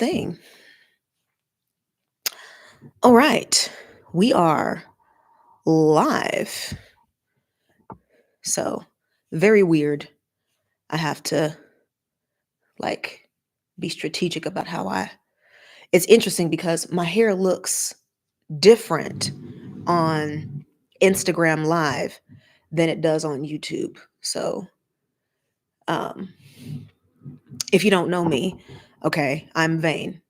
thing. All right, we are live. So, very weird. I have to like be strategic about how I. It's interesting because my hair looks different on Instagram Live than it does on YouTube. So, um, if you don't know me, okay, I'm vain.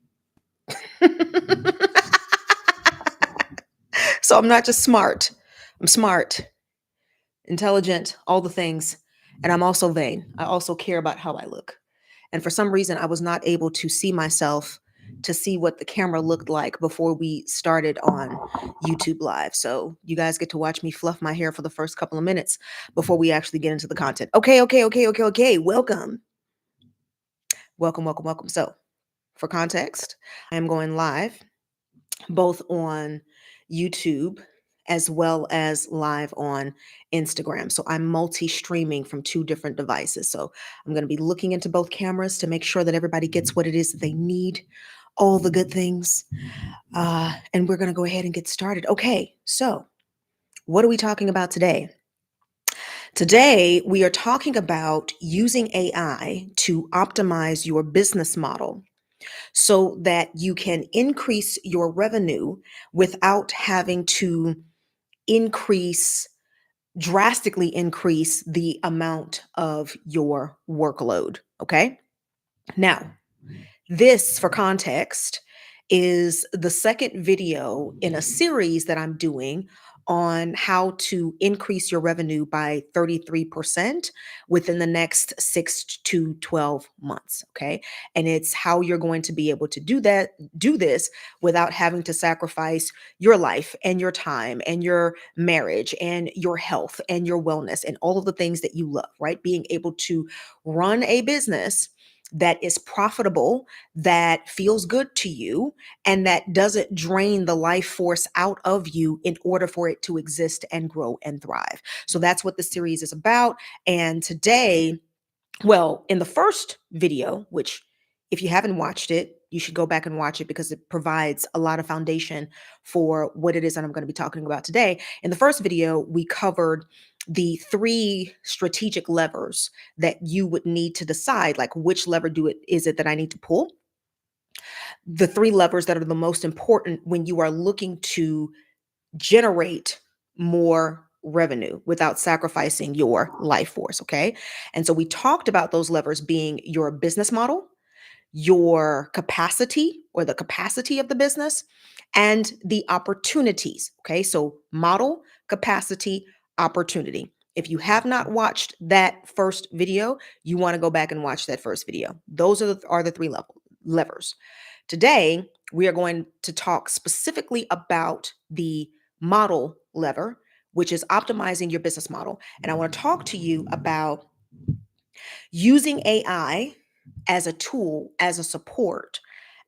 So I'm not just smart. I'm smart, intelligent, all the things. And I'm also vain. I also care about how I look. And for some reason, I was not able to see myself to see what the camera looked like before we started on YouTube Live. So you guys get to watch me fluff my hair for the first couple of minutes before we actually get into the content. Okay. Welcome. Welcome. So for context, I am going live both on YouTube as well as live on Instagram. So I'm multi-streaming from two different devices. So I'm going to be looking into both cameras to make sure that everybody gets what it is that they need, all the good things. And we're going to go ahead and get started. Okay, so what are we talking about today? Today, we are talking about using AI to optimize your business model so that you can increase your revenue without having to increase drastically increase the amount of your workload. Okay. Now, this, for context, is the second video in a series that I'm doing on how to increase your revenue by 33% within the next 6 to 12 months. Okay. And it's how you're going to be able to do this without having to sacrifice your life and your time and your marriage and your health and your wellness and all of the things that you love, right? Being able to run a business that is profitable, that feels good to you, and that doesn't drain the life force out of you in order for it to exist and grow and thrive. So that's what the series is about. And today, well, in the first video, which if you haven't watched it, you should go back and watch it because it provides a lot of foundation for what it is that I'm going to be talking about today. In the first video, we covered the three strategic levers that you would need to decide, like which lever is it that I need to pull? The three levers that are the most important when you are looking to generate more revenue without sacrificing your life force. Okay. And so we talked about those levers being your business model, your capacity or the capacity of the business, and the opportunities. Okay. So model, capacity, opportunity. If you have not watched that first video, you want to go back and watch that first video. Those are the three levers. Today, we are going to talk specifically about the model lever, which is optimizing your business model. And I want to talk to you about using AI as a tool, as a support,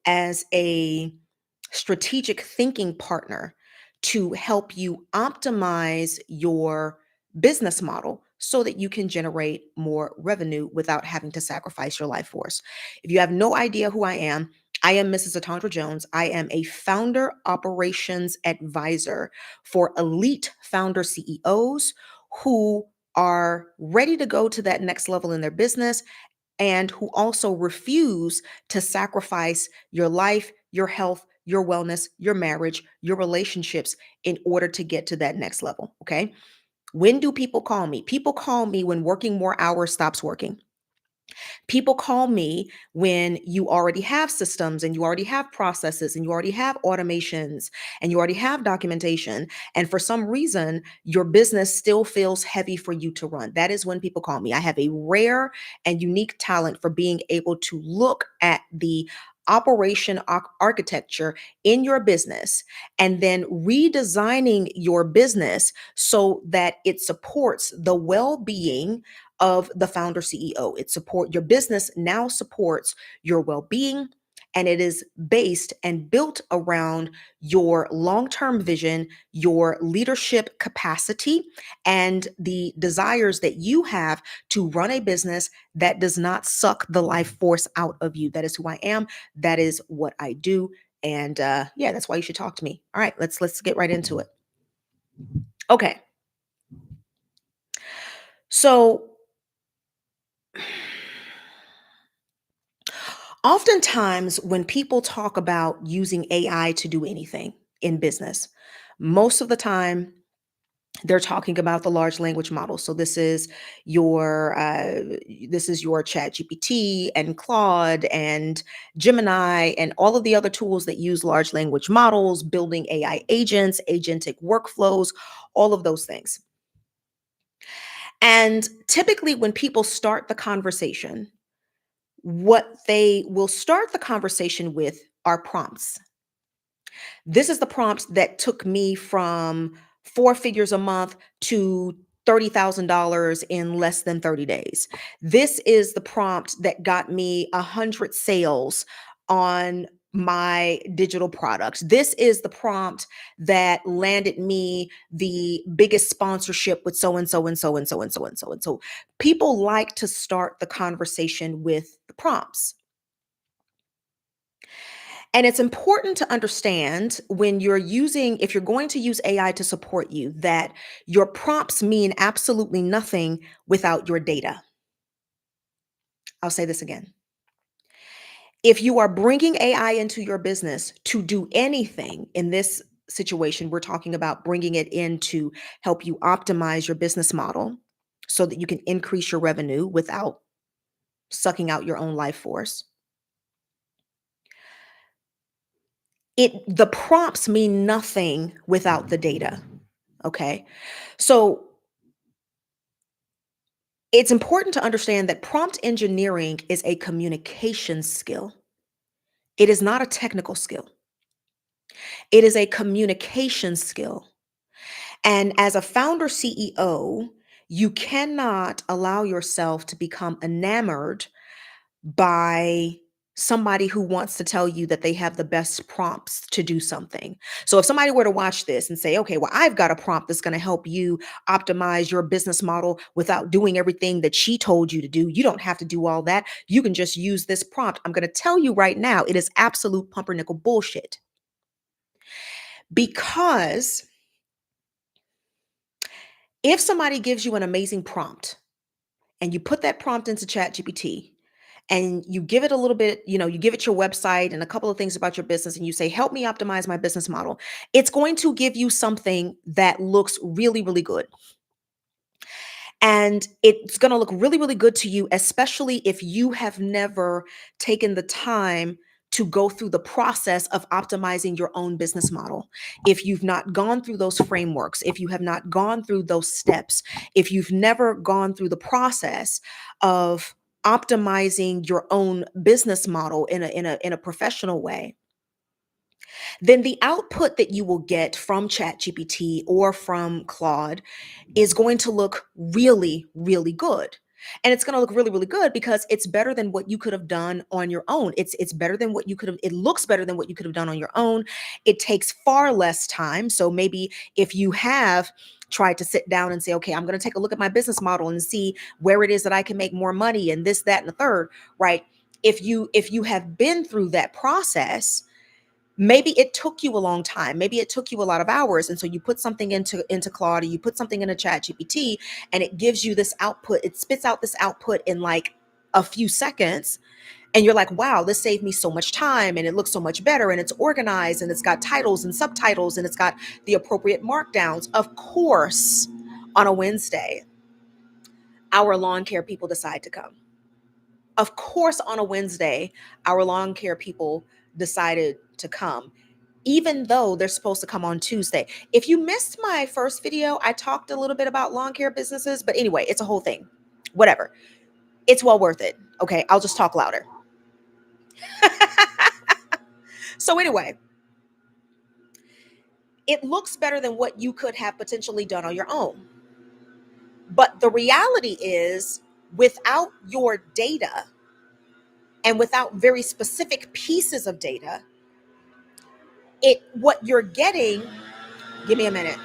as a strategic thinking partner to help you optimize your business model so that you can generate more revenue without having to sacrifice your life force. If you have no idea who I am Mrs. Atandra Jones. I am a founder operations advisor for elite founder CEOs who are ready to go to that next level in their business and who also refuse to sacrifice your life, your health, your wellness, your marriage, your relationships in order to get to that next level. Okay. When do people call me? People call me when working more hours stops working. People call me when you already have systems and you already have processes and you already have automations and you already have documentation. And for some reason, your business still feels heavy for you to run. That is when people call me. I have a rare and unique talent for being able to look at the operation architecture in your business and then redesigning your business so that it supports the well-being of the founder CEO. Your business now supports your well-being and it is based and built around your long-term vision, your leadership capacity, and the desires that you have to run a business that does not suck the life force out of you. That is who I am. That is what I do. And yeah, that's why you should talk to me. All right, let's get right into it. Okay. So oftentimes when people talk about using AI to do anything in business, most of the time they're talking about the large language model. So this is your Chat GPT and Claude and Gemini and all of the other tools that use large language models, building AI agents, agentic workflows, all of those things. And typically when people start the conversation, what they will start the conversation with are prompts. This is the prompts that took me from four figures a month to $30,000 in less than 30 days. This is the prompt that got me 100 sales on my digital products. This is the prompt that landed me the biggest sponsorship with so and so and so and so and so and so and so. People like to start the conversation with the prompts. And it's important to understand when if you're going to use AI to support you, that your prompts mean absolutely nothing without your data. I'll say this again. If you are bringing AI into your business to do anything in this situation, we're talking about bringing it in to help you optimize your business model so that you can increase your revenue without sucking out your own life force. The prompts mean nothing without the data. Okay. So it's important to understand that prompt engineering is a communication skill. It is not a technical skill. It is a communication skill. And as a founder CEO, you cannot allow yourself to become enamored by somebody who wants to tell you that they have the best prompts to do something. So if somebody were to watch this and say, okay, well, I've got a prompt that's going to help you optimize your business model without doing everything that she told you to do. You don't have to do all that. You can just use this prompt. I'm going to tell you right now, it is absolute pumpernickel bullshit. Because if somebody gives you an amazing prompt and you put that prompt into ChatGPT and you give it a little bit, you give it your website and a couple of things about your business and you say, help me optimize my business model, it's going to give you something that looks really, really good. And it's going to look really, really good to you, especially if you have never taken the time to go through the process of optimizing your own business model. If you've not gone through those frameworks, if you have not gone through those steps, if you've never gone through the process of optimizing your own business model in a professional way, then the output that you will get from ChatGPT or from Claude is going to look really, really good. And it's going to look really, really good because it's better than what you could have done on your own. It's better than what you could have, it looks better than what you could have done on your own. It takes far less time. So maybe if you have tried to sit down and say, okay, I'm going to take a look at my business model and see where it is that I can make more money and this, that, and the third, right? If you have been through that process, maybe it took you a long time. Maybe it took you a lot of hours. And so you put something into Claude, or you put something into Chat GPT, and it gives you this output. It spits out this output in like a few seconds. And you're like, wow, this saved me so much time. And it looks so much better. And it's organized and it's got titles and subtitles and it's got the appropriate markdowns. Of course, on a Wednesday, our lawn care people decide to come. Of course, on a Wednesday, our lawn care people decided to come, even though they're supposed to come on Tuesday. If you missed my first video, I talked a little bit about lawn care businesses, but anyway, it's a whole thing. Whatever. It's well worth it. Okay, I'll just talk louder. So anyway, it looks better than what you could have potentially done on your own. But the reality is, without your data, And without very specific pieces of data, what you're getting, give me a minute.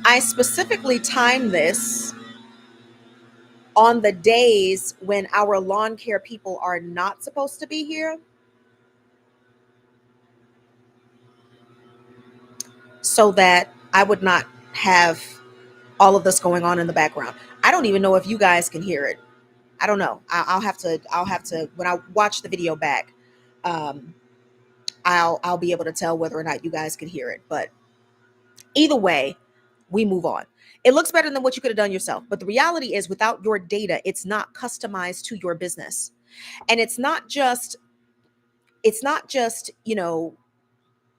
I specifically timed this on the days when our lawn care people are not supposed to be here, so that I would not have all of this going on in the background. I don't even know if you guys can hear it. I don't know. I'll have to when I watch the video back, um, I'll be able to tell whether or not you guys can hear it. But either way, we move on. It looks better than what you could have done yourself. But the reality is, without your data, it's not customized to your business. And it's not just,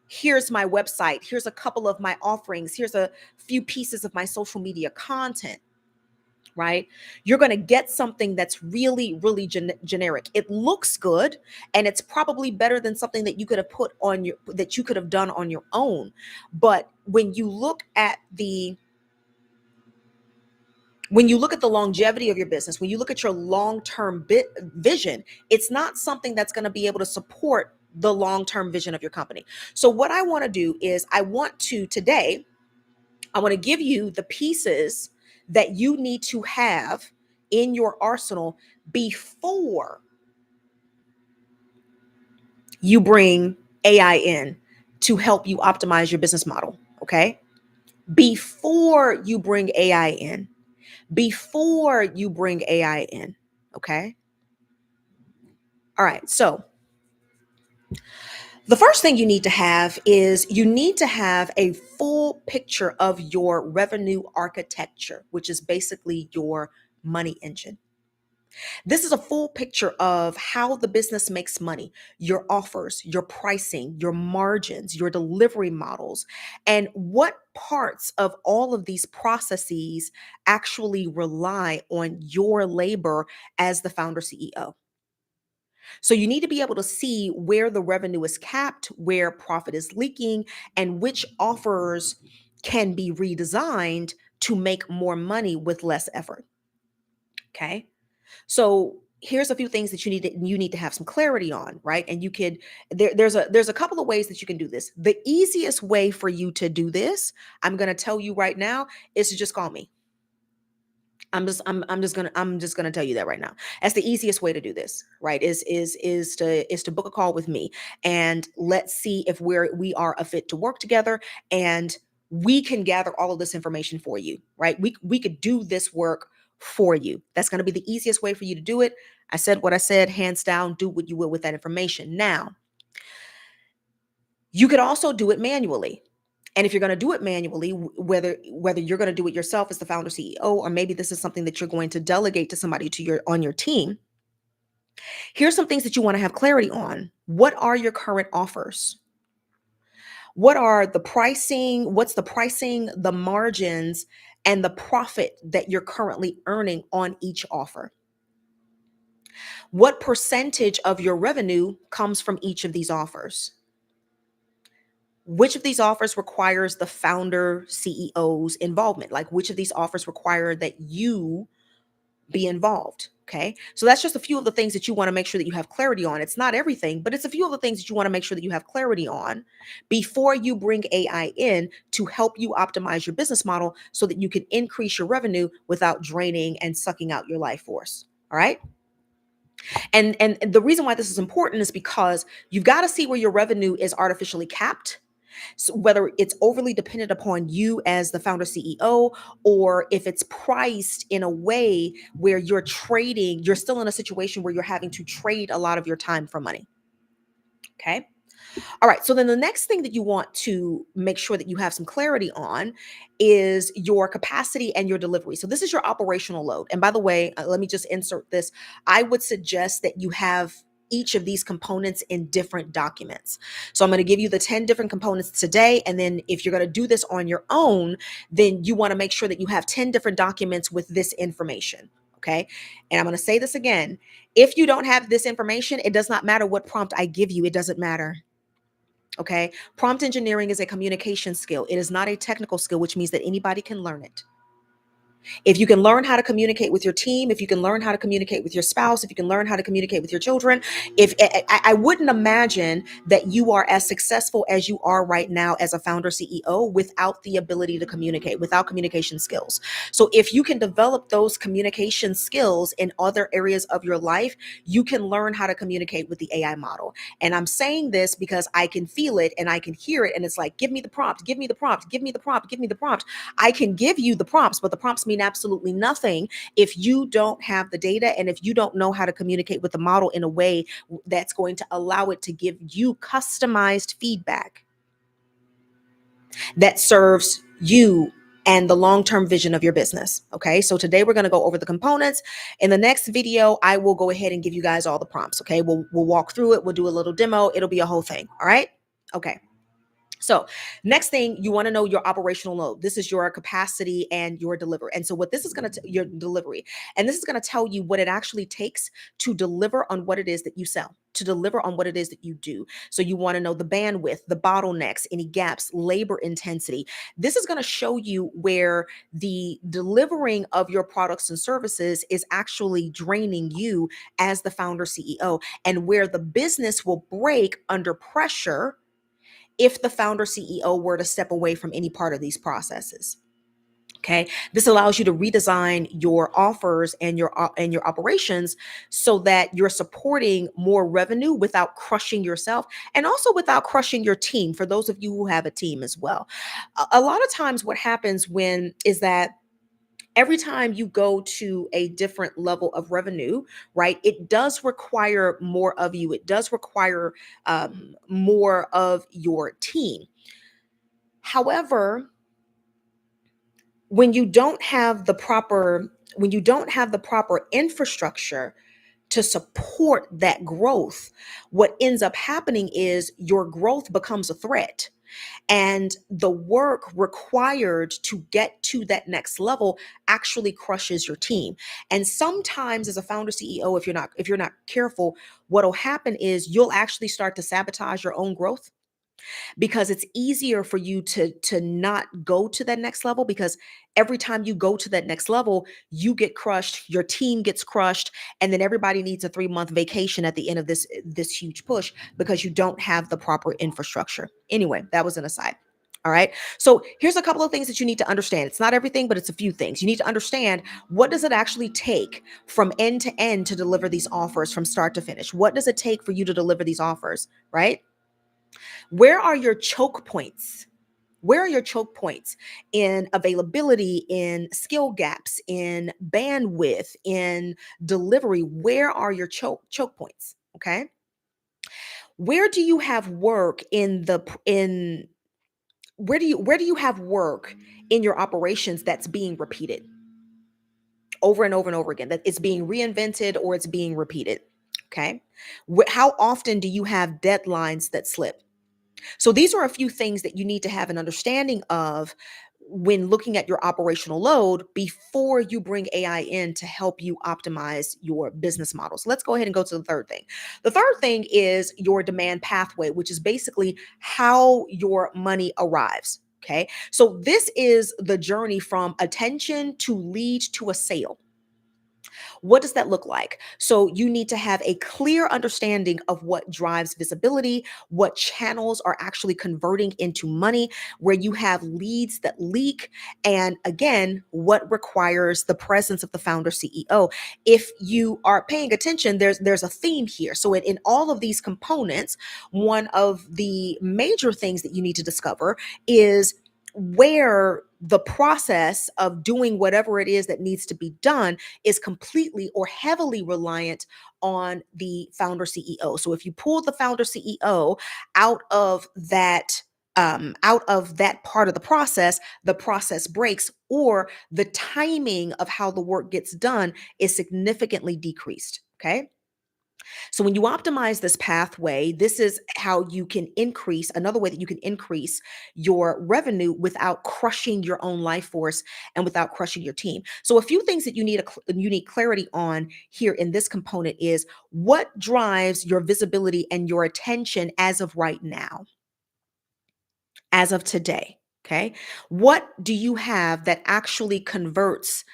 here's my website, here's a couple of my offerings, here's a few pieces of my social media content, right? You're going to get something that's really, really generic. It looks good, and it's probably better than something that you could have that you could have done on your own. But when you look at the longevity of your business, when you look at your long-term vision, it's not something that's going to be able to support the long-term vision of your company. So what I want to do is I want to give you the pieces that you need to have in your arsenal before you bring AI in to help you optimize your business model, okay? Before you bring AI in, okay? All right, so the first thing you need to have is you need to have a full picture of your revenue architecture, which is basically your money engine. This is a full picture of how the business makes money, your offers, your pricing, your margins, your delivery models, and what parts of all of these processes actually rely on your labor as the founder CEO. So you need to be able to see where the revenue is capped, where profit is leaking, and which offers can be redesigned to make more money with less effort. Okay. So here's a few things that you need to have some clarity on, right? And there's a couple of ways that you can do this. The easiest way for you to do this, I'm going to tell you right now, is to just call me. I'm just gonna tell you that right now. That's the easiest way to do this, right? Is to book a call with me, and let's see if we are a fit to work together, and we can gather all of this information for you, right? We could do this work for you. That's going to be the easiest way for you to do it. I said what I said, hands down. Do what you will with that information. Now, you could also do it manually. And if you're going to do it manually, whether you're going to do it yourself as the founder CEO, or maybe this is something that you're going to delegate to somebody on your team, here's some things that you want to have clarity on. What are your current offers? What's the pricing, the margins, and the profit that you're currently earning on each offer? What percentage of your revenue comes from each of these offers? Which of these offers requires the founder CEO's involvement? Like, which of these offers require that you be involved? Okay. So that's just a few of the things that you want to make sure that you have clarity on. It's not everything, but it's a few of the things that you want to make sure that you have clarity on before you bring AI in to help you optimize your business model so that you can increase your revenue without draining and sucking out your life force. All right. And the reason why this is important is because you've got to see where your revenue is artificially capped. So whether it's overly dependent upon you as the founder CEO, or if it's priced in a way where you're still in a situation where you're having to trade a lot of your time for money. Okay. All right. So then the next thing that you want to make sure that you have some clarity on is your capacity and your delivery. So this is your operational load. And by the way, let me just insert this. I would suggest that you have each of these components in different documents. So I'm going to give you the 10 different components today. And then if you're going to do this on your own, then you want to make sure that you have 10 different documents with this information. Okay. And I'm going to say this again. If you don't have this information, it does not matter what prompt I give you. It doesn't matter. Okay. Prompt engineering is a communication skill. It is not a technical skill, which means that anybody can learn it. If you can learn how to communicate with your team, if you can learn how to communicate with your spouse, if you can learn how to communicate with your children, if I wouldn't imagine that you are as successful as you are right now as a founder CEO without the ability to communicate, without communication skills. So if you can develop those communication skills in other areas of your life, you can learn how to communicate with the AI model. And I'm saying this because I can feel it and I can hear it. And it's like, give me the prompt, give me the prompt, give me the prompt, give me the prompt. I can give you the prompts, but the prompts mean absolutely nothing if you don't have the data and if you don't know how to communicate with the model in a way that's going to allow it to give you customized feedback that serves you and the long-term vision of your business. Okay. So today we're going to go over the components. In the next video, I will go ahead and give you guys all the prompts. Okay. We'll walk through it. We'll do a little demo. It'll be a whole thing. All right. Okay. So next thing, you want to know your operational load. This is your capacity and your delivery. And so what this is going to, your delivery, and this is going to tell you what it actually takes to deliver on what it is that you sell, to deliver on what it is that you do. So you want to know the bandwidth, the bottlenecks, any gaps, labor intensity. This is going to show you where the delivering of your products and services is actually draining you as the founder CEO, and where the business will break under pressure if the founder CEO were to step away from any part of these processes. Okay, this allows you to redesign your offers and your operations so that you're supporting more revenue without crushing yourself, and also without crushing your team. For those of you who have a team as well, a lot of times what happens when is that every time you go to a different level of revenue, right, it does require more of you. It does require more of your team. However, when you don't have the proper infrastructure to support that growth, what ends up happening is your growth becomes a threat, and the work required to get to that next level actually crushes your team. And sometimes as a founder CEO, if you're not careful, what'll happen is you'll actually start to sabotage your own growth, because it's easier for you to not go to that next level, because every time you go to that next level, you get crushed, your team gets crushed, and then everybody needs a 3-month vacation at the end of this huge push because you don't have the proper infrastructure. Anyway, that was an aside. All right. So here's a couple of things that you need to understand. It's not everything, but it's a few things. You need to understand, what does it actually take from end to end to deliver these offers from start to finish? What does it take for you to deliver these offers, right? Where are your choke points? Where are your choke points in availability, in skill gaps, in bandwidth, in delivery? Where are your choke points? Okay. Where do you have work in where do you have work in your operations that's being repeated over and over and over again, that it's being reinvented or it's being repeated? Okay. How often do you have deadlines that slip? So these are a few things that you need to have an understanding of when looking at your operational load before you bring AI in to help you optimize your business model. So let's go ahead and go to the third thing. The third thing is your demand pathway, which is basically how your money arrives. Okay. So this is the journey from attention to lead to a sale. What does that look like? So you need to have a clear understanding of what drives visibility, what channels are actually converting into money, where you have leads that leak, and again, what requires the presence of the founder CEO. If you are paying attention, there's a theme here. So in all of these components, one of the major things that you need to discover is where the process of doing whatever it is that needs to be done is completely or heavily reliant on the founder CEO. So if you pull the founder CEO out of that part of the process breaks, or the timing of how the work gets done is significantly decreased. Okay. So when you optimize this pathway, this is how you can increase, another way that you can increase your revenue without crushing your own life force and without crushing your team. So a few things that you need clarity on here in this component is what drives your visibility and your attention as of right now. as of today. Okay. What do you have that actually converts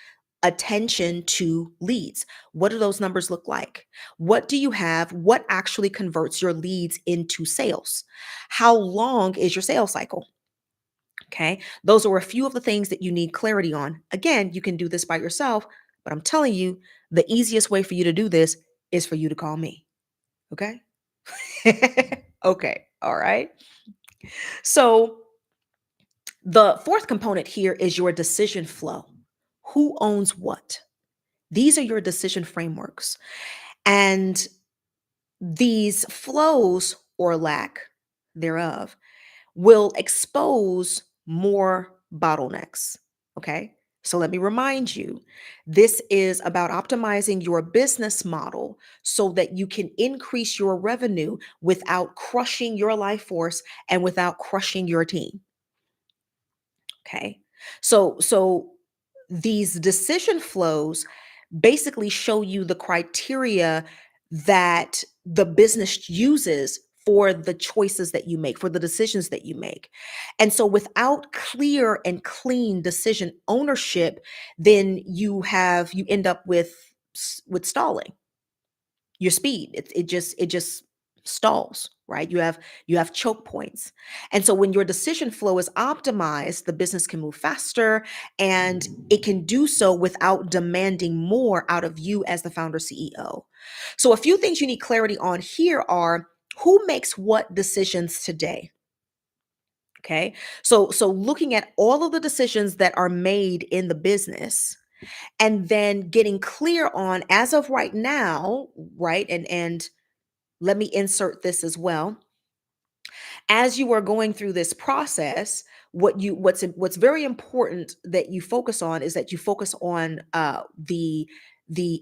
attention to leads? What do those numbers look like? What do you have? What actually converts your leads into sales? How long is your sales cycle? Okay. Those are a few of the things that you need clarity on. Again, you can do this by yourself, but I'm telling you, the easiest way for you to do this is for you to call me. Okay. Okay. All right. So, the fourth component here is your decision flow. Who owns what? These are your decision frameworks. And these flows or lack thereof will expose more bottlenecks. Okay. So let me remind you, this is about optimizing your business model so that you can increase your revenue without crushing your life force and without crushing your team. Okay. So these decision flows basically show you the criteria that the business uses for the choices that you make, for the decisions that you make. And so without clear and clean decision ownership, then you end up with with stalling your speed. It just stalls, right? You have choke points. And so when your decision flow is optimized, the business can move faster, and it can do so without demanding more out of you as the founder CEO. So a few things you need clarity on here are: who makes what decisions today? Okay. So looking at all of the decisions that are made in the business, and then getting clear on, as of right now, right? And let me insert this as well. As you are going through this process, what's very important that you focus on is that you focus on the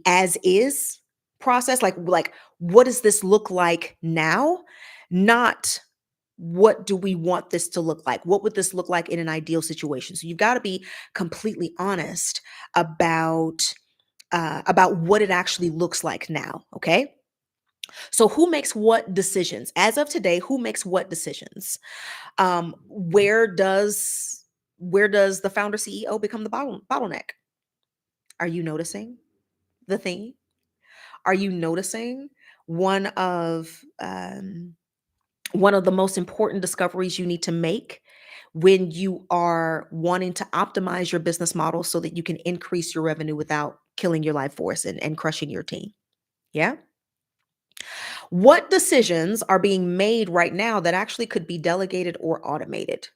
as is process, like what does this look like now, not what do we want this to look like, what would this look like in an ideal situation. So you've got to be completely honest about what it actually looks like now. Okay. So who makes what decisions? As of today, who makes what decisions? Where does the founder CEO become the bottleneck? Are you noticing the theme? Are you noticing one of um, one of the most important discoveries you need to make when you are wanting to optimize your business model so that you can increase your revenue without killing your life force and crushing your team? Yeah. What decisions are being made right now that actually could be delegated or automated,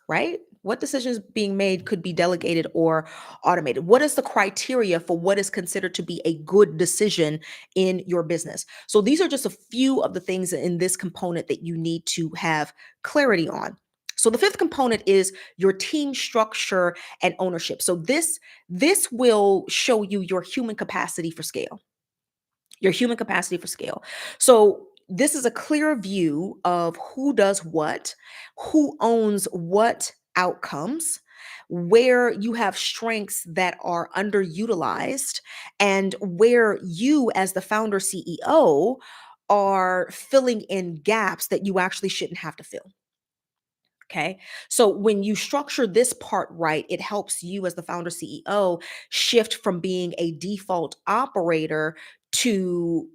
right? What decisions being made could be delegated or automated? What is the criteria for what is considered to be a good decision in your business? So these are just a few of the things in this component that you need to have clarity on. So the fifth component is your team structure and ownership. So this will show you your human capacity for scale. Your human capacity for scale. So this is a clear view of who does what, who owns what outcomes, where you have strengths that are underutilized, and where you, as the founder CEO, are filling in gaps that you actually shouldn't have to fill. Okay. So when you structure this part right, it helps you as the founder CEO shift from being a default operator to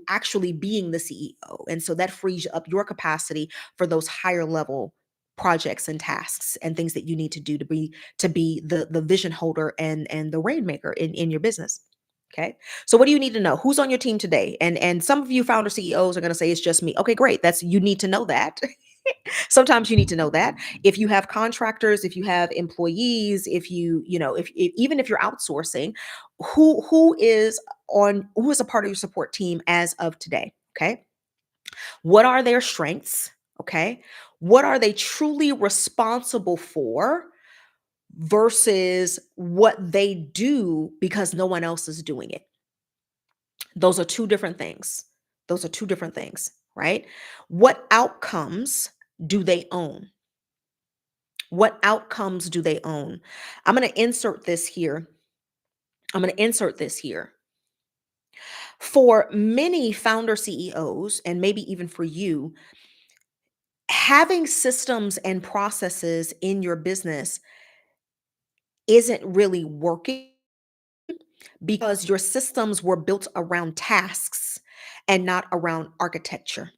actually being the CEO. And so that frees up your capacity for those higher level projects and tasks and things that you need to do to be the vision holder and the rainmaker in your business. Okay. So what do you need to know? Who's on your team today? And some of you founder CEOs are going to say it's just me. Okay, great. That's you need to know that. Sometimes you need to know that. If you have contractors, if you have employees, if if even if you're outsourcing, who is a part of your support team as of today? Okay. What are their strengths? Okay. What are they truly responsible for versus what they do because no one else is doing it? Those are two different things. Those are two different things, right? What outcomes do they own? What outcomes do they own? I'm going to insert this here. I'm going to insert this here. For many founder CEOs, and maybe even for you, Having systems and processes in your business isn't really working because your systems were built around tasks and not around architecture.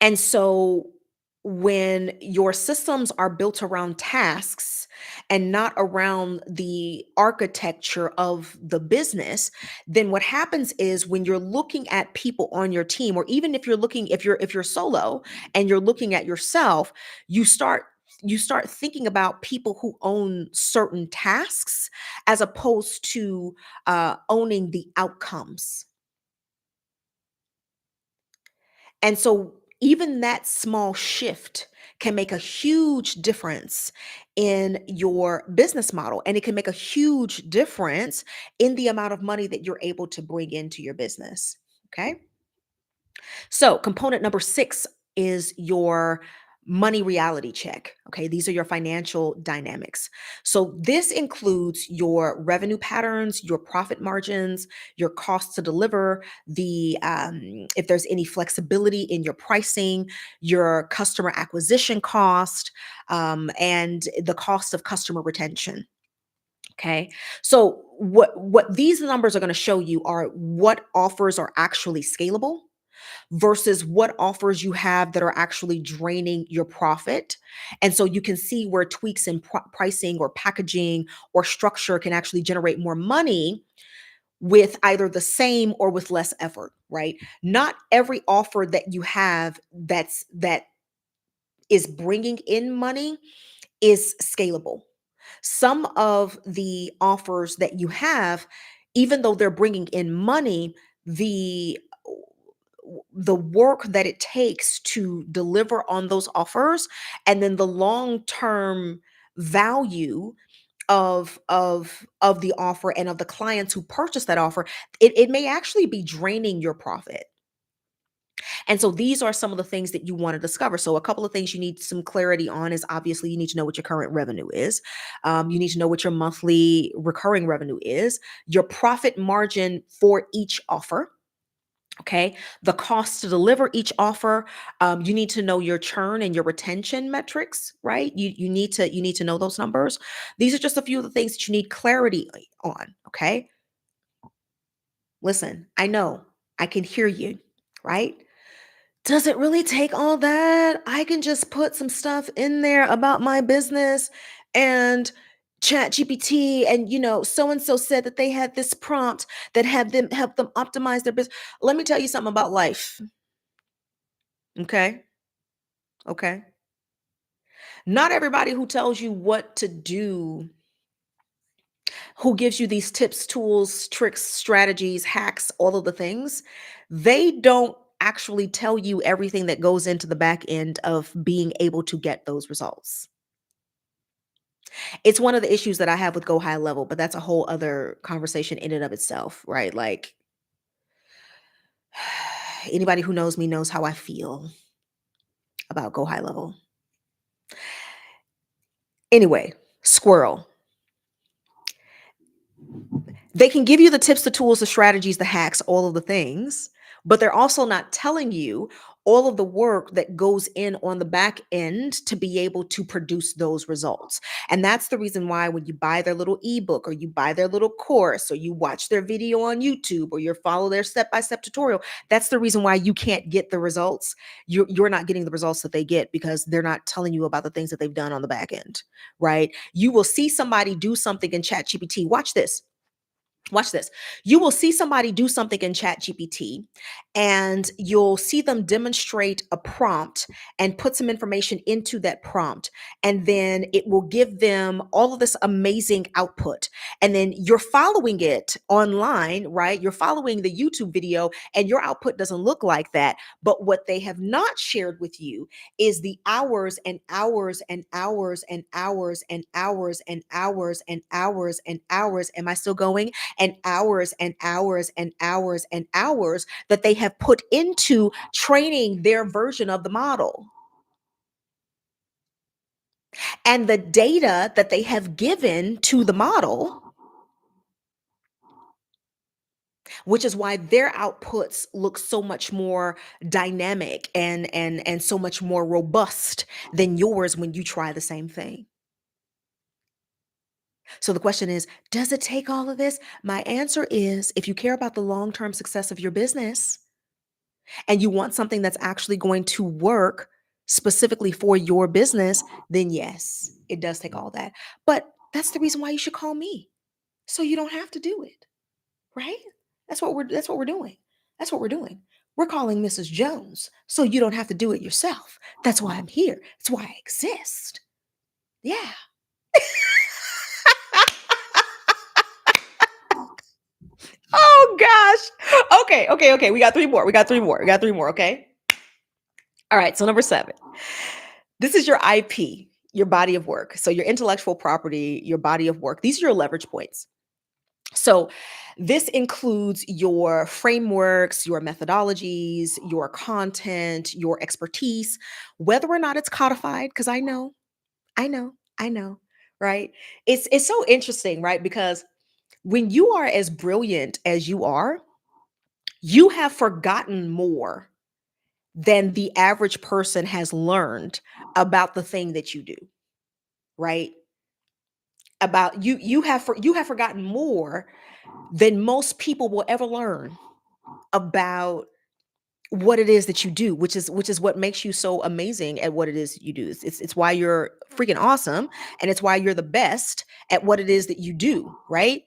And so when your systems are built around tasks and not around the architecture of the business, then what happens is when you're looking at people on your team, or even if you're looking, if you're solo and you're looking at yourself, you start you start thinking about people who own certain tasks as opposed to owning the outcomes. And so even that small shift can make a huge difference in your business model. And it can make a huge difference in the amount of money that you're able to bring into your business. Okay. So, component number 6 is your money reality check. Okay, these are your financial dynamics. So, this includes your revenue patterns, your profit margins, your cost to deliver, the if there's any flexibility in your pricing, your customer acquisition cost, and the cost of customer retention. Okay, so what these numbers are going to show you are what offers are actually scalable versus what offers you have that are actually draining your profit. And so you can see where tweaks in pricing or packaging or structure can actually generate more money with either the same or with less effort, right? Not every offer that you have that is bringing in money is scalable. Some of the offers that you have, even though they're bringing in money, the the work that it takes to deliver on those offers, and then the long-term value of the offer and of the clients who purchase that offer, it may actually be draining your profit. And so these are some of the things that you want to discover. So a couple of things you need some clarity on is, obviously, you need to know what your current revenue is. You need to know what your monthly recurring revenue is, your profit margin for each offer. Okay, the cost to deliver each offer. You need to know your churn and your retention metrics, right? You need to know those numbers. These are just a few of the things that you need clarity on. Okay, listen, I know, I can hear you, right? Does it really take all that? I can just put some stuff in there about my business and chat GPT, and so and so said that they had this prompt that had them help them optimize their business. Let me tell you something about life. Okay. Okay. Not everybody who tells you what to do, who gives you these tips, tools, tricks, strategies, hacks, all of the things, they don't actually tell you everything that goes into the back end of being able to get those results. It's one of the issues that I have with Go High Level, but that's a whole other conversation in and of itself, right? Like, anybody who knows me knows how I feel about Go High Level. Anyway, squirrel. They can give you the tips, the tools, the strategies, the hacks, all of the things, but they're also not telling you all of the work that goes in on the back end to be able to produce those results. And that's the reason why when you buy their little ebook, or you buy their little course, or you watch their video on YouTube, or you follow their step-by-step tutorial, that's the reason why you can't get the results. You're not getting the results that they get because they're not telling you about the things that they've done on the back end, right? You will see somebody do something in ChatGPT. Watch this. Watch this. You will see somebody do something in ChatGPT, and you'll see them demonstrate a prompt and put some information into that prompt. And then it will give them all of this amazing output. And then you're following it online, right? You're following the YouTube video, and your output doesn't look like that. But what they have not shared with you is the hours and hours and hours and hours and hours and hours and hours and hours. Am I still going? And hours and hours and hours and hours that they have put into training their version of the model, and the data that they have given to the model. which is why their outputs look so much more dynamic and so much more robust than yours when you try the same thing. So the question is, does it take all of this? My answer is, if you care about the long-term success of your business and you want something that's actually going to work specifically for your business, then yes, it does take all that. But that's the reason why you should call me. So you don't have to do it, right? That's what we're doing. That's what we're doing. We're calling Mrs. Jones so you don't have to do it yourself. That's why I'm here. That's why I exist. Yeah. Oh gosh. Okay, okay, okay. We got three more. We got three more. We got three more. Okay. All right. So number 7. This is your IP, your body of work. So your intellectual property, your body of work. These are your leverage points. So this includes your frameworks, your methodologies, your content, your expertise, whether or not it's codified, because I know, right? It's so interesting, right? Because when you are as brilliant as you are, you have forgotten more than the average person has learned about the thing that you do, right? About you have forgotten more than most people will ever learn about what it is that you do, which is what makes you so amazing at what it is you do. It's why you're freaking awesome, and it's why you're the best at what it is that you do, right?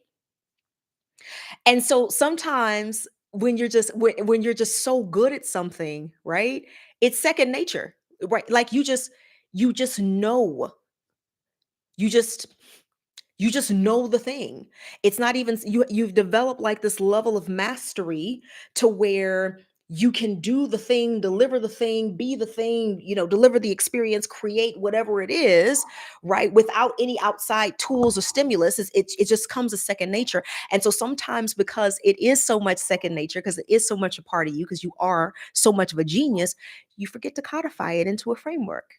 And so sometimes when you're just so good at something, right? It's second nature, right? Like you just know. You just you just know the thing. It's not even you've developed like this level of mastery to where you can do the thing, deliver the thing, be the thing, deliver the experience, create whatever it is, right? Without any outside tools or stimulus. It just comes as second nature. And so sometimes because it is so much second nature, because it is so much a part of you, because you are so much of a genius, you forget to codify it into a framework.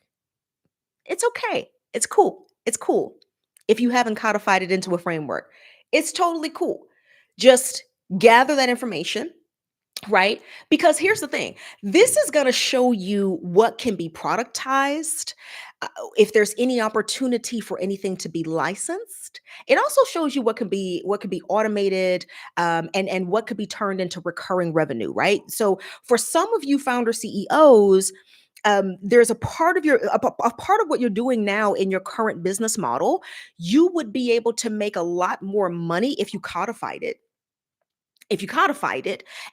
It's okay. It's cool. It's cool. If you haven't codified it into a framework, it's totally cool. Just gather that information, right? Because here's the thing, this is going to show you what can be productized, uh, if there's any opportunity for anything to be licensed. It also shows you what can be automated, and what could be turned into recurring revenue, right? So for some of you founder CEOs, there's a part of what you're doing now in your current business model. You would be able to make a lot more money if you codified it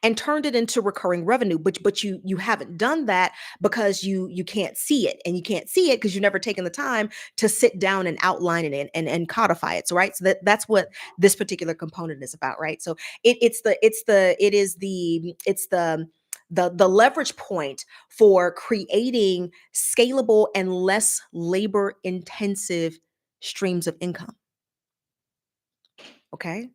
and turned it into recurring revenue, but you haven't done that because you can't see it, and you can't see it because you've never taken the time to sit down and outline it and codify it. So right, so that's what this particular component is about, right? So it's the leverage point for creating scalable and less labor intensive streams of income. Okay.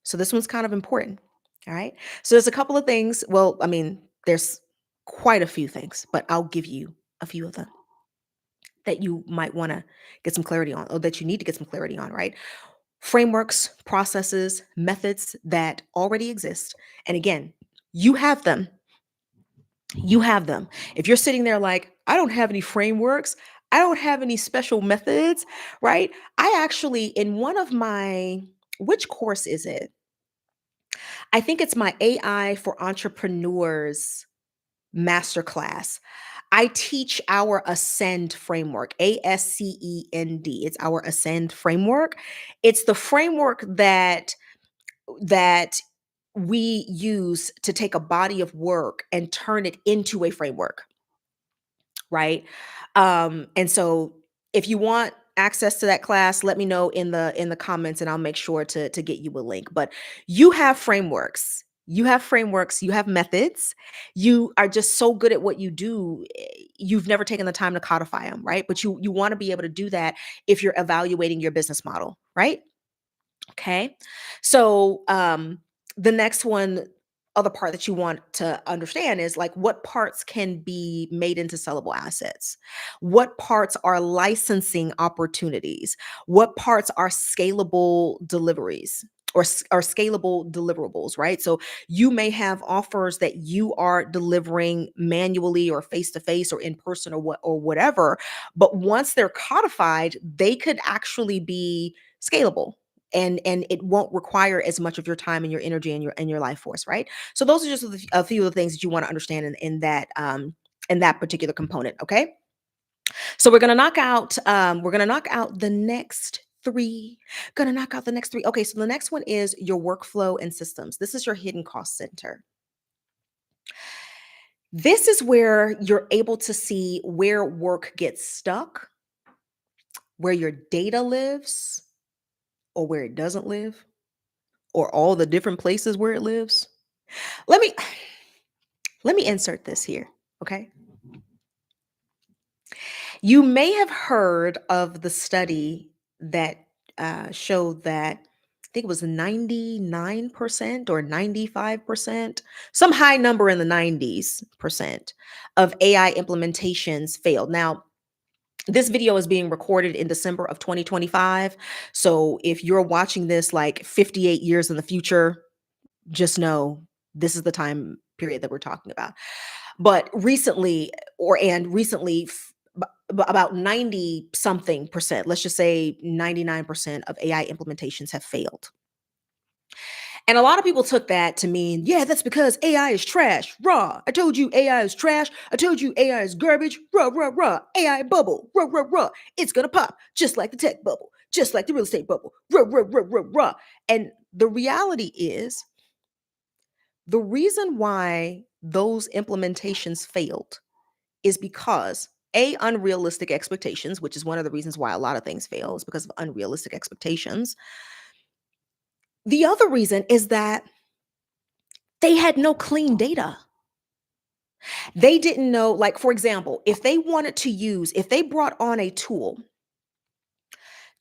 So this one's kind of important. All right. So there's a couple of things. Well, I mean, there's quite a few things, but I'll give you a few of them that you might want to get some clarity on, or that you need to get some clarity on, right? Frameworks, processes, methods that already exist. And again, you have them. You have them. If you're sitting there like, I don't have any frameworks, I don't have any special methods, right? I actually, in one of my, which course is it? I think it's my AI for Entrepreneurs masterclass. I teach our Ascend framework, ASCEND. It's our Ascend framework. It's the framework that we use to take a body of work and turn it into a framework, right? And so if you want access to that class, let me know in the comments, and I'll make sure to get you a link. But you have frameworks. You have methods. You are just so good at what you do. You've never taken the time to codify them, right? But you want to be able to do that if you're evaluating your business model, right? Okay. So the next one, other part that you want to understand is like what parts can be made into sellable assets? What parts are licensing opportunities? What parts are scalable deliveries? or scalable deliverables, right? So you may have offers that you are delivering manually or face to face or in person or whatever, but once they're codified, they could actually be scalable. And it won't require as much of your time and your energy and your life force, right? So those are just a few of the things that you want to understand in that particular component. Okay. So we're gonna knock out the next three. Gonna knock out the next three. Okay, so the next one is your workflow and systems. This is your hidden cost center. This is where you're able to see where work gets stuck, where your data lives, or where it doesn't live, or all the different places where it lives. Let me let me insert this here. Okay. You may have heard of the study that showed that I think it was 99% or 95%, some high number in the 90s percent of AI implementations failed. Now, this video is being recorded in December of 2025. So if you're watching this like 58 years in the future, just know this is the time period that we're talking about. But recently, about 90 something percent, let's just say 99% of AI implementations have failed. And a lot of people took that to mean, yeah, that's because AI is trash. Raw. I told you AI is trash. I told you AI is garbage. Raw, raw, raw. AI bubble. Raw, raw, raw. It's going to pop just like the tech bubble, just like the real estate bubble. Raw, raw, raw, raw, raw. And the reality is, the reason why those implementations failed is because unrealistic expectations, which is one of the reasons why a lot of things fail, is because of unrealistic expectations. The other reason is that they had no clean data. They didn't know, like, for example, if they brought on a tool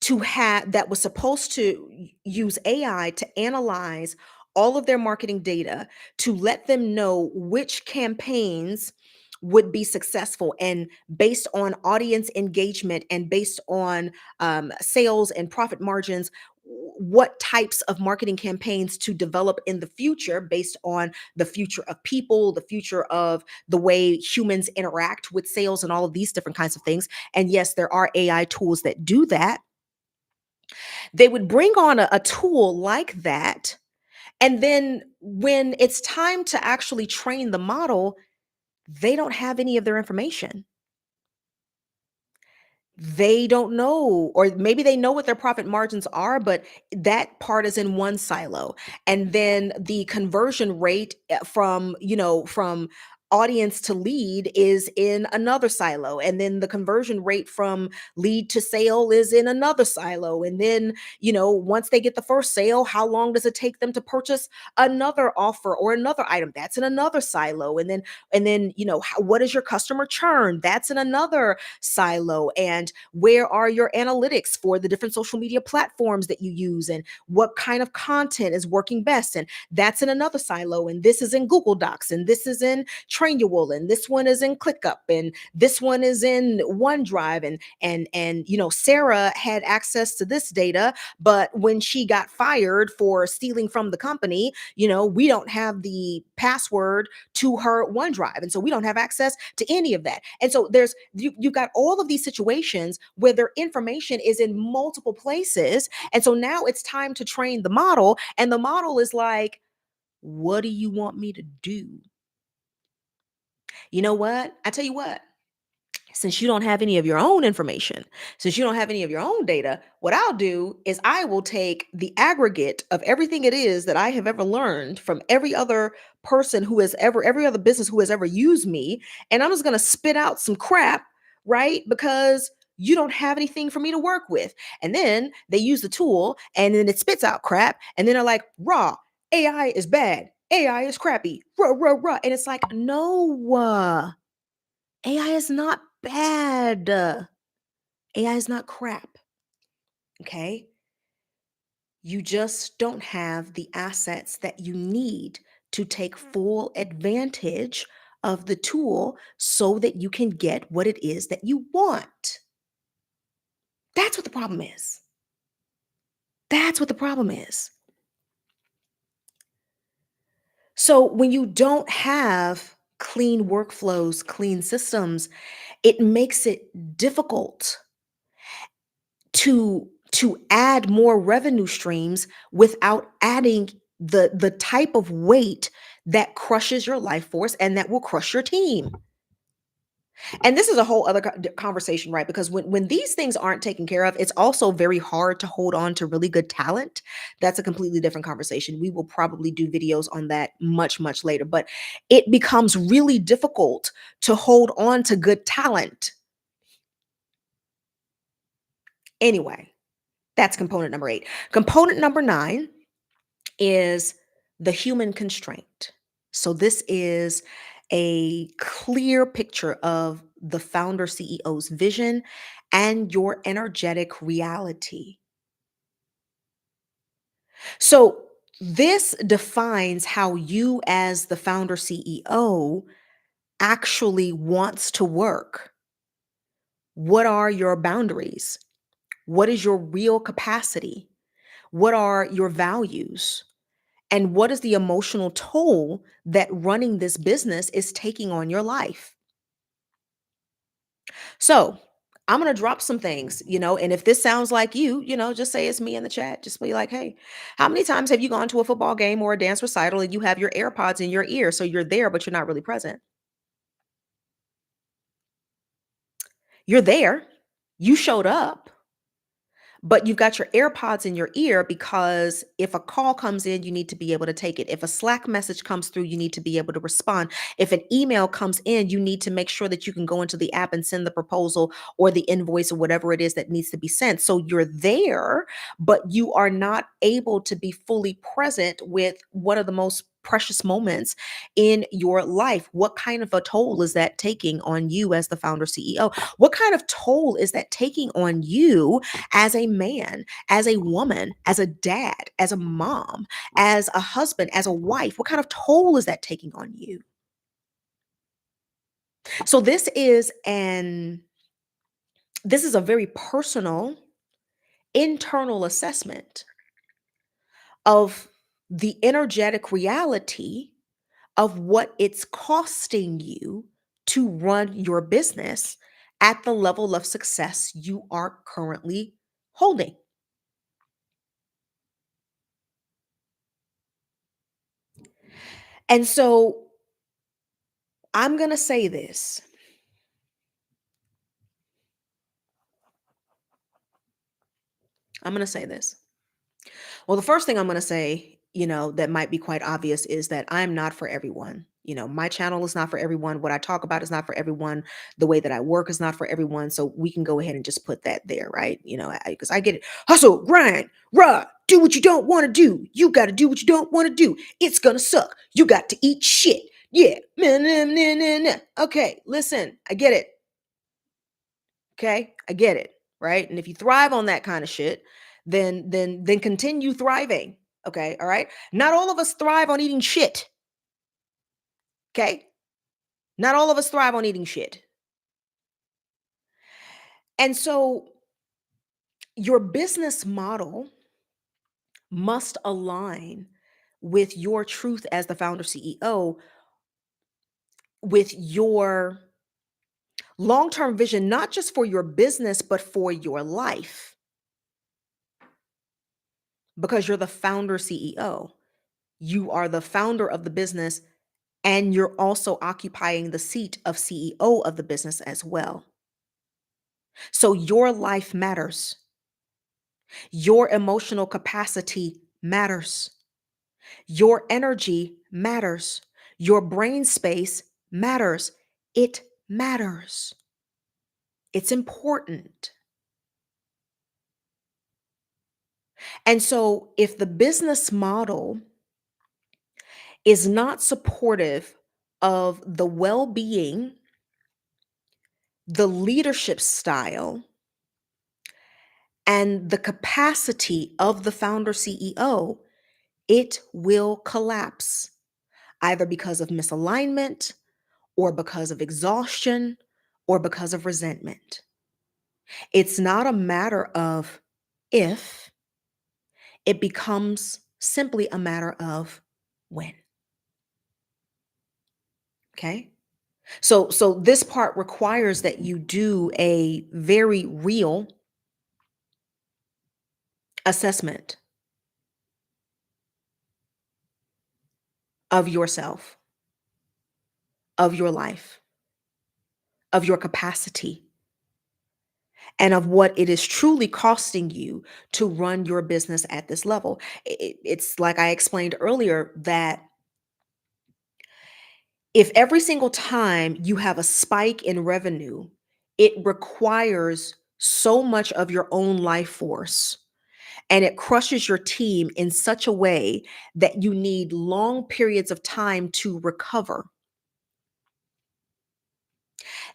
to have that was supposed to use AI to analyze all of their marketing data to let them know which campaigns would be successful, and based on audience engagement and based on sales and profit margins, what types of marketing campaigns to develop in the future based on the future of people, the future of the way humans interact with sales and all of these different kinds of things. And yes, there are AI tools that do that. They would bring on a tool like that. And then when it's time to actually train the model, they don't have any of their information. They don't know, or maybe they know what their profit margins are, but that part is in one silo. And then the conversion rate from audience to lead is in another silo. And then the conversion rate from lead to sale is in another silo. And then, once they get the first sale, how long does it take them to purchase another offer or another item? That's in another silo. And then, what is your customer churn? That's in another silo. And where are your analytics for the different social media platforms that you use, and what kind of content is working best? And that's in another silo. And this is in Google Docs, and this is in Trainual, and this one is in ClickUp, and this one is in OneDrive. And Sarah had access to this data, but when she got fired for stealing from the company, we don't have the password to her OneDrive. And so we don't have access to any of that. And so you've got all of these situations where their information is in multiple places. And so now it's time to train the model. And the model is like, what do you want me to do? You know what? I tell you what, since you don't have any of your own information, since you don't have any of your own data, what I'll do is I will take the aggregate of everything it is that I have ever learned from every other person every other business who has ever used me, and I'm just going to spit out some crap, right? Because you don't have anything for me to work with. And then they use the tool and then it spits out crap. And then they're like, raw, AI is bad. AI is crappy. Rah, rah, rah. And it's like, no. AI is not bad. AI is not crap. Okay. You just don't have the assets that you need to take full advantage of the tool so that you can get what it is that you want. That's what the problem is. That's what the problem is. So when you don't have clean workflows, clean systems, it makes it difficult to add more revenue streams without adding the type of weight that crushes your life force and that will crush your team. And this is a whole other conversation, right? Because when these things aren't taken care of, it's also very hard to hold on to really good talent. That's a completely different conversation. We will probably do videos on that much later, but it becomes really difficult to hold on to good talent. Anyway, that's component number 8. Component number 9 is the human constraint. So this is a clear picture of the founder CEO's vision and your energetic reality. So this defines how you as the founder CEO actually wants to work. What are your boundaries? What is your real capacity? What are your values? And what is the emotional toll that running this business is taking on your life? So, I'm going to drop some things, and if this sounds like just say it's me in the chat. Just be like, hey, how many times have you gone to a football game or a dance recital and you have your AirPods in your ear? So you're there, but you're not really present. You're there. You showed up, but you've got your AirPods in your ear because if a call comes in, you need to be able to take it. If a Slack message comes through, you need to be able to respond. If an email comes in, you need to make sure that you can go into the app and send the proposal or the invoice or whatever it is that needs to be sent. So you're there, but you are not able to be fully present with one of the most precious moments in your life. What kind of a toll is that taking on you as the founder CEO? What kind of toll is that taking on you as a man, as a woman, as a dad, as a mom, as a husband, as a wife? What kind of toll is that taking on you? So this is a very personal internal assessment of the energetic reality of what it's costing you to run your business at the level of success you are currently holding. And so I'm going to say this. I'm going to say this. Well, the first thing I'm going to say, that might be quite obvious is that I'm not for everyone. My channel is not for everyone. What I talk about is not for everyone. The way that I work is not for everyone. So we can go ahead and just put that there, right? Because I get it. Hustle, grind, rah, do what you don't want to do. You got to do what you don't want to do. It's going to suck. You got to eat shit. Yeah. Nah, nah, nah, nah, nah. Okay, listen, I get it. Okay, I get it, right? And if you thrive on that kind of shit, then continue thriving. Okay, all right. Not all of us thrive on eating shit. Okay, not all of us thrive on eating shit. And so your business model must align with your truth as the founder CEO, with your long-term vision, not just for your business, but for your life, because you're the founder CEO. You are the founder of the business, and you're also occupying the seat of CEO of the business as well. So your life matters. Your emotional capacity matters. Your energy matters. Your brain space matters. It matters. It's important. And so if the business model is not supportive of the well being, the leadership style, and the capacity of the founder CEO, it will collapse either because of misalignment or because of exhaustion or because of resentment. It's not a matter of if, it becomes simply a matter of when. Okay. So this part requires that you do a very real assessment of yourself, of your life, of your capacity, and of what it is truly costing you to run your business at this level. It's like I explained earlier that if every single time you have a spike in revenue, it requires so much of your own life force and it crushes your team in such a way that you need long periods of time to recover,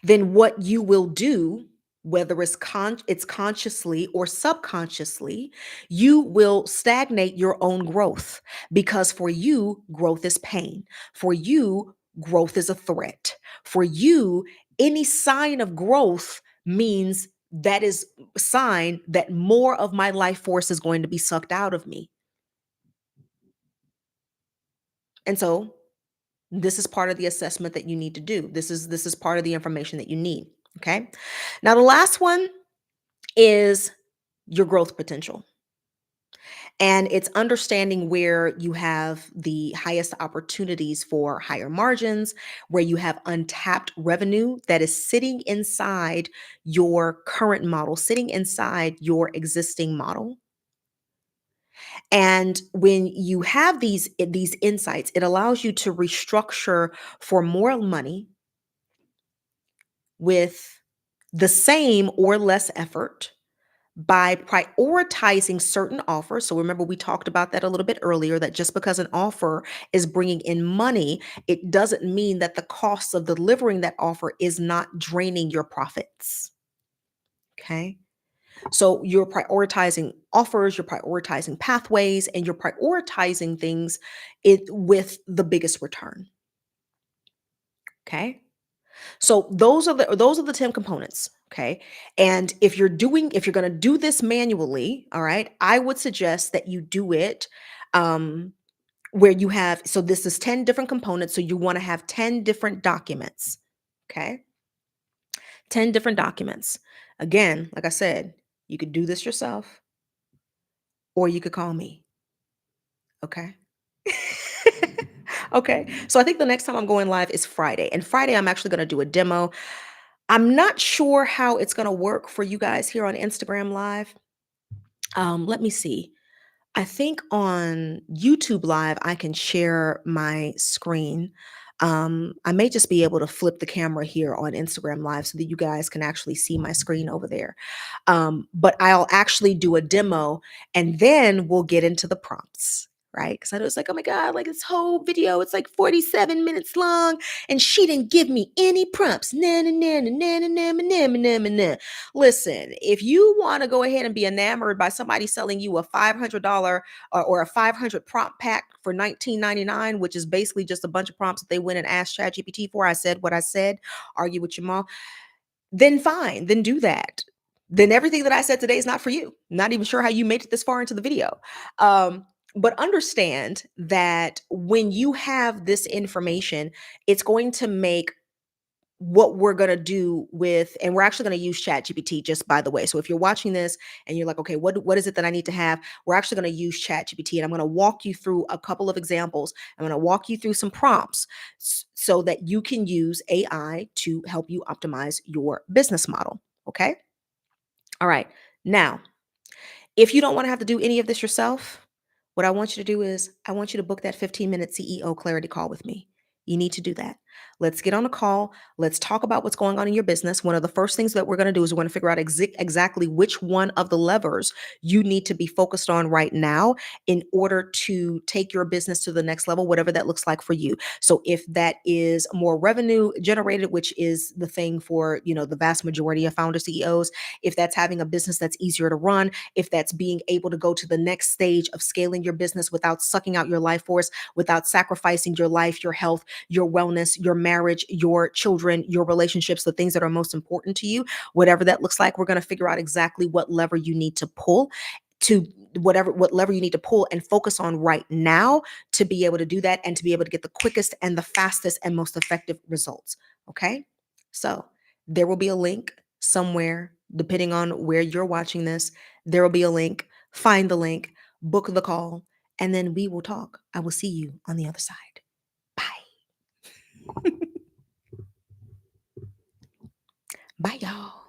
then what you will do, whether it's consciously or subconsciously, you will stagnate your own growth because for you growth is pain. For you growth is a threat. For you any sign of growth means that is a sign that more of my life force is going to be sucked out of me. And so this is part of the assessment that you need to do. This is part of the information that you need, okay? Now the last one is your growth potential. And it's understanding where you have the highest opportunities for higher margins, where you have untapped revenue that is sitting inside your current model, sitting inside your existing model. And when you have these insights, it allows you to restructure for more money with the same or less effort by prioritizing certain offers. So remember, we talked about that a little bit earlier that just because an offer is bringing in money, it doesn't mean that the cost of delivering that offer is not draining your profits. Okay. So you're prioritizing offers, you're prioritizing pathways, and you're prioritizing things with the biggest return. Okay. So those are the 10 components, okay? And if you're going to do this manually, all right, I would suggest that you do it um where you have so this is 10 different components, so you want to have 10 different documents, okay? 10 different documents. Again, like I said, you could do this yourself or you could call me, okay? Okay. So I think the next time I'm going live is Friday. And Friday, I'm actually going to do a demo. I'm not sure how it's going to work for you guys here on Instagram Live. Let me see. I think on YouTube Live, I can share my screen. I may just be able to flip the camera here on Instagram Live so that you guys can actually see my screen over there. But I'll actually do a demo and then we'll get into the prompts. Right. Because I was like, oh my God, like this whole video, it's like 47 minutes long and she didn't give me any prompts. Na, na, na, na, na, na, na, na, na, na, na. Listen, if you want to go ahead and be enamored by somebody selling you a $500 or a 500 prompt pack for 19.99, which is basically just a bunch of prompts that they went and asked ChatGPT for, I said what I said, argue with your mom, then fine, then do that. Then everything that I said today is not for you. Not even sure how you made it this far into the video. But understand that when you have this information, it's going to make what we're going to do with and we're actually going to use ChatGPT, just by the way. So if you're watching this and you're like, okay, what is it that I need to have? We're actually going to use ChatGPT and I'm going to walk you through a couple of examples. I'm going to walk you through some prompts so that you can use AI to help you optimize your business model. Okay? All right. Now, if you don't want to have to do any of this yourself, what I want you to do is I want you to book that 15-minute CEO clarity call with me. You need to do that. Let's get on a call. Let's talk about what's going on in your business. One of the first things that we're going to do is we're going to figure out exactly which one of the levers you need to be focused on right now in order to take your business to the next level, whatever that looks like for you. So if that is more revenue generated, which is the thing for, the vast majority of founder CEOs, if that's having a business that's easier to run, if that's being able to go to the next stage of scaling your business without sucking out your life force, without sacrificing your life, your health, your wellness, your marriage, your children, your relationships, the things that are most important to you, whatever that looks like, we're going to figure out exactly what lever you need to pull to what lever you need to pull and focus on right now to be able to do that and to be able to get the quickest and the fastest and most effective results. Okay. So there will be a link somewhere, depending on where you're watching this. There will be a link. Find the link, book the call, and then we will talk. I will see you on the other side. Bye. Bye, y'all.